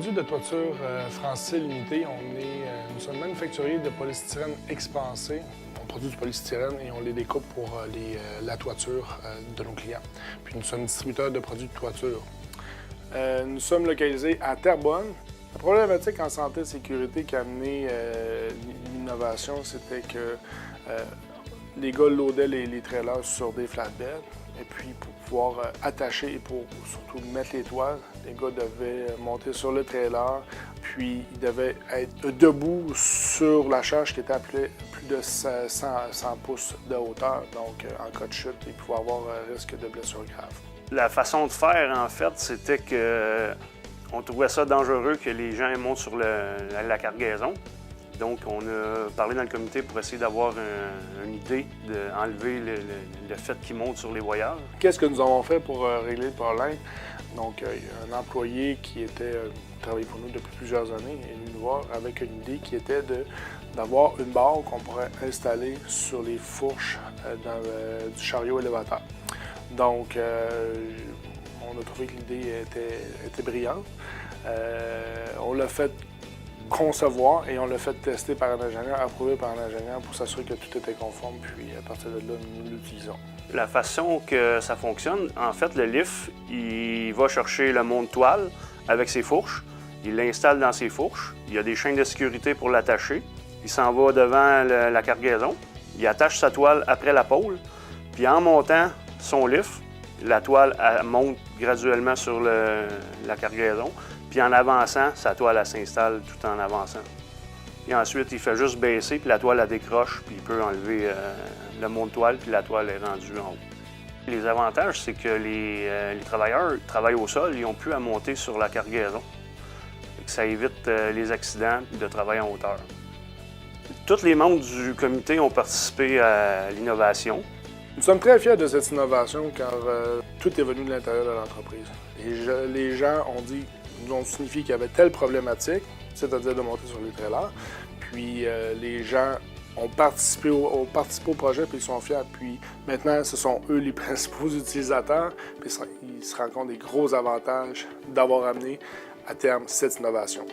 produit de toiture Francil Unité, nous sommes manufacturiers de polystyrène expansé. On produit du polystyrène et on les découpe pour la toiture de nos clients. Puis nous sommes distributeurs de produits de toiture. Nous sommes localisés à Terrebonne. La problématique en santé et sécurité qui a amené l'innovation, c'était que les gars loadaient les trailers sur des flatbeds. Et puis, pour pouvoir attacher et pour surtout mettre les toiles, les gars devaient monter sur le trailer, puis ils devaient être debout sur la charge qui était à plus de 100 pouces de hauteur. Donc, en cas de chute, ils pouvaient avoir un risque de blessure grave. La façon de faire, en fait, c'était que on trouvait ça dangereux que les gens montent sur la cargaison. Donc, on a parlé dans le comité pour essayer d'avoir une idée d'enlever le fait qu'ils montent sur les voyages. Qu'est-ce que nous avons fait pour régler le problème? Donc, il y a un employé qui travaillait pour nous depuis plusieurs années est venu nous voir avec une idée qui était d'avoir une barre qu'on pourrait installer sur les fourches du chariot élévateur. Donc, on a trouvé que l'idée était brillante. On l'a fait concevoir et on l'a fait tester par un ingénieur, approuvé par un ingénieur pour s'assurer que tout était conforme, puis à partir de là, nous l'utilisons. La façon que ça fonctionne, en fait, le lift, il va chercher le monte-toile avec ses fourches, il l'installe dans ses fourches, il y a des chaînes de sécurité pour l'attacher, il s'en va devant la cargaison, il attache sa toile après la pôle, puis en montant son lift, la toile elle monte graduellement sur la cargaison, puis en avançant, sa toile elle s'installe tout en avançant. Et ensuite, il fait juste baisser, puis la toile la décroche, puis il peut enlever le monte-toile, puis la toile est rendue en haut. Les avantages, c'est que les travailleurs travaillent au sol, ils n'ont plus à monter sur la cargaison. Ça évite les accidents de travail en hauteur. Tous les membres du comité ont participé à l'innovation. Nous sommes très fiers de cette innovation car tout est venu de l'intérieur de l'entreprise. Les gens nous ont signifié qu'il y avait telle problématique, c'est-à-dire de monter sur les trailers. Puis les gens ont participé au projet puis ils sont fiers. Puis maintenant, ce sont eux les principaux utilisateurs. Puis ils se rendent compte des gros avantages d'avoir amené à terme cette innovation.